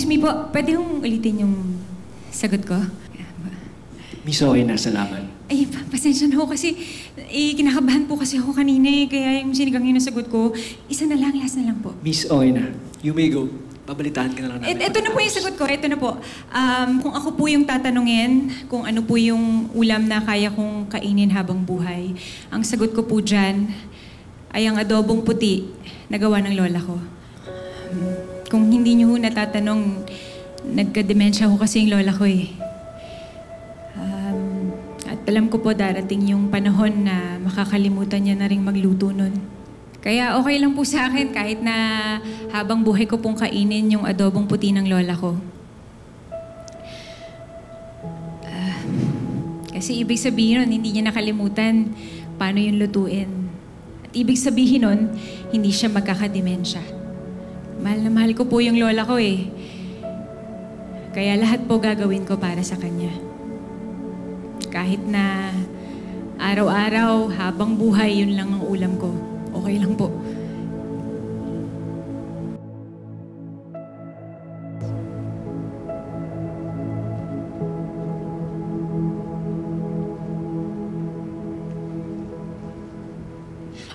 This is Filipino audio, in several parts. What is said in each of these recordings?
Excuse me po, pwede kong ulitin yung sagot ko? Miss Oina, salamat. Ay, pasensya na ho kasi kinakabahan po kasi ako kanina kaya yung sinigang yung nasagot ko, isa na lang, last na lang po. Miss Oina, you may go. Babalitaan ka na lang namin. Ito na po yung sagot ko, ito na po. Kung ako po yung tatanungin, kung ano po yung ulam na kaya kong kainin habang buhay, ang sagot ko po dyan ay ang adobong puti na gawa ng lola ko. Kung hindi niyo ho natatanong, nagka-demensya ho kasi yung lola ko eh. At alam ko po darating yung panahon na makakalimutan niya na ring magluto nun. Kaya okay lang po sa akin kahit na habang buhay ko pong kainin yung adobong puti ng lola ko. Kasi ibig sabihin nun, hindi niya nakalimutan paano yung lutuin. At ibig sabihin nun, hindi siya magkakademensya. Mahal na mahal ko po yung lola ko eh. Kaya lahat po gagawin ko para sa kanya. Kahit na araw-araw, habang buhay, yun lang ang ulam ko. Okay lang po.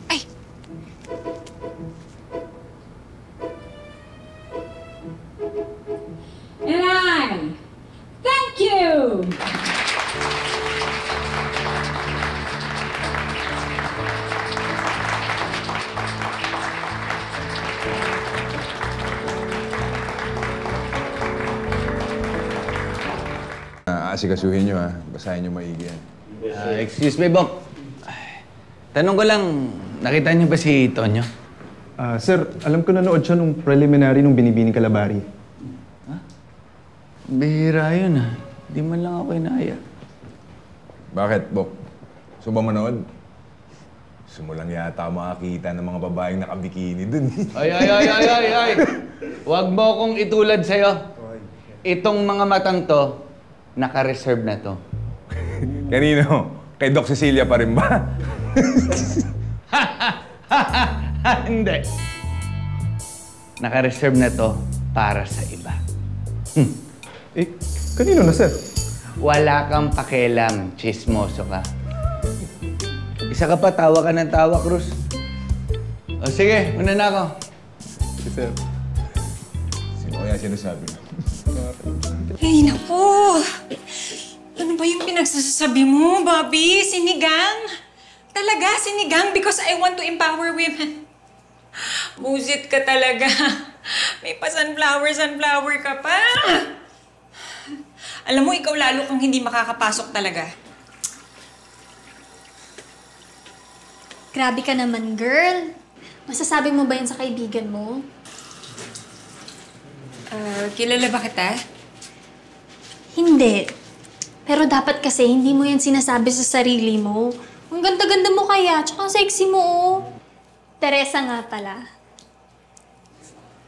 Ay! And thank you! Asikasuhin nyo ha. Basahin nyo maigi yan. Excuse me, Bok. Tanong ko lang, nakita niyo ba si Tonyo? Sir, alam ko nanood siya nung preliminary nung Binibining Kalabari. Ha? Bihira yun ha. Di man lang ako inaya. Bakit, Bok? Gusto ba manood? Gusto mo lang yata makakita ng mga babaeng nakabikini dun. Ay! Huwag mo akong itulad sa'yo. Itong mga matang to, naka-reserve na to. Kanino? Kay Doc Cecilia pa rin ba? Hindi. Naka-reserve na to para sa iba. Kanino na, sir? Wala kang pakialam, chismoso ka. Isa ka pa, tawa ka ng tawa, Cruz. O sige, una na ako. Si sir. Sino kaya sinasabi mo? Ay, naku! Ano ba yung pinagsasabi mo, Bobby? Sinigang? Talaga, sinigang? Because I want to empower women. Busit ka talaga. May pa-sunflower ka pa. Alam mo, ikaw lalo kang hindi makakapasok talaga. Grabe ka naman, girl. Masasabi mo ba yan sa kaibigan mo? Kilala ba kita? Hindi. Pero dapat kasi hindi mo yan sinasabi sa sarili mo. Ang ganda-ganda mo kaya, tsaka sexy mo, oh. Teresa nga pala.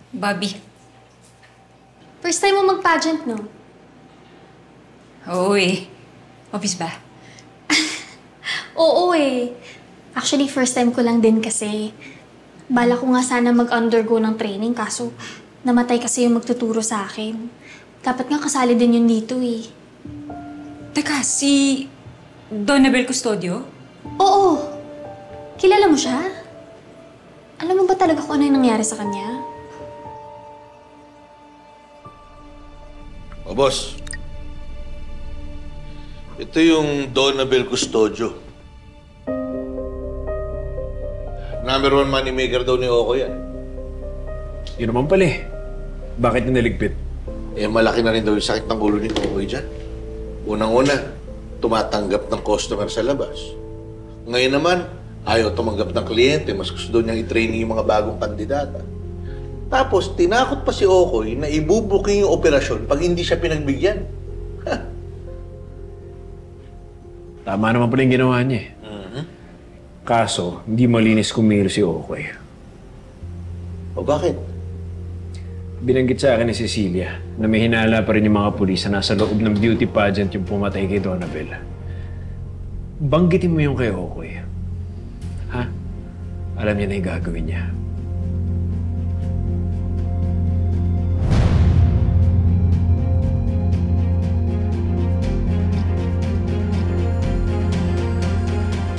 Bobby. First time mo mag-pageant, no? Oo eh. Office ba? Oo eh. Actually, first time ko lang din kasi. Bala ko nga sana mag-undergo ng training, kaso namatay kasi yung magtuturo sa akin. Dapat nga kasali din yun dito eh. Teka, si Donabel Custodio? Oo. Kilala mo siya? Alam mo ba talaga kung ano yung nangyari sa kanya? O boss, ito yung Donabel Custodio. #1 moneymaker daw ni Oko yan. Yun naman pala eh. Bakit niya naligpit? Eh, malaki na rin daw yung sakit ng ulo ni Oko dyan. Unang-una, tumatanggap ng customer sa labas. Ngayon naman, ayaw tumanggap ng kliyente. Mas gusto daw niyang i-training yung mga bagong kandidata. Tapos, tinakot pa si Okoy na ibubuking yung operasyon pag hindi siya pinagbigyan. Tama naman pala yung ginawa niya eh. Kaso, hindi malinis kumilo si Okoy. O bakit? Binanggit sa akin ni Cecilia na may hinala pa rin yung mga pulis na nasa loob ng beauty pageant yung pumatay kay Donabel. Banggitin mo yung kay Okoy. Ha? Alam niya na yung gagawin niya.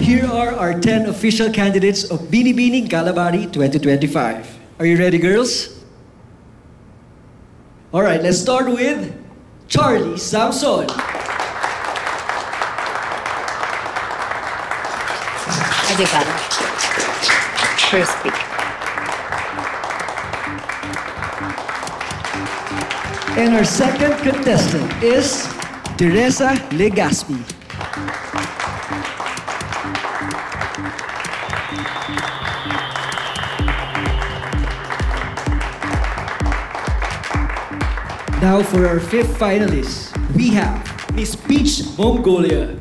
here are our 10 official candidates of Binibining Calabari 2025. Are you ready, girls? All right, let's start with Charlie Samson. First pick. And our second contestant is Teresa Legaspi. Now for our fifth finalist, we have Miss Peach Mongolia.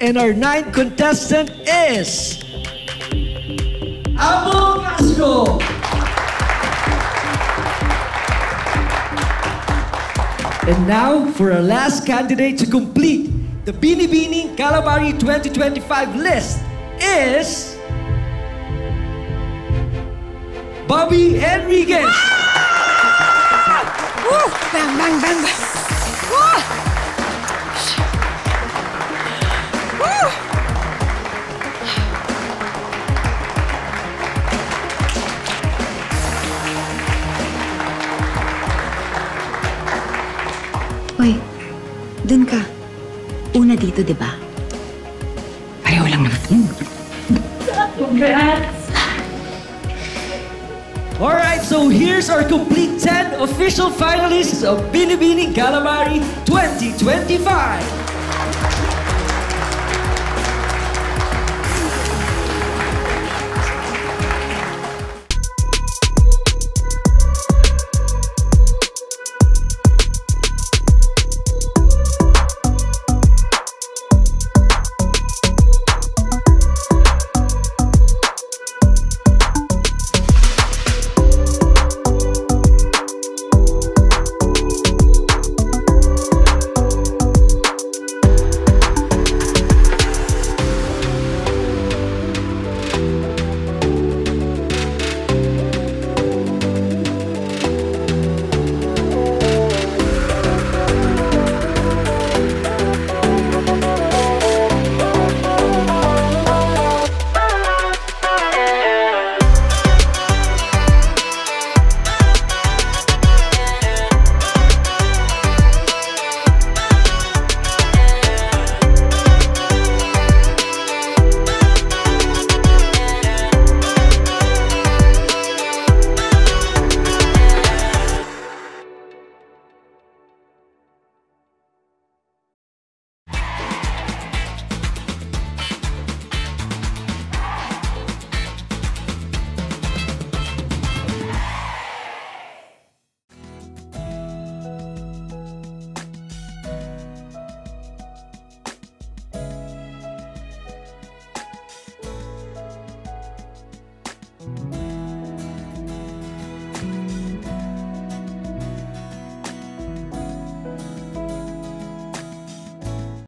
And our ninth contestant is Amo Castro. And now for our last candidate to complete the Binibining Calabari 2025 list is Bobby Enriquez. Bang, bang, bang, bang. Hoy, dun ka. Una dito, di ba? Pareho lang naman. Congrats! Alright, so here's our complete 10 official finalists of Binibining Calabari 2025.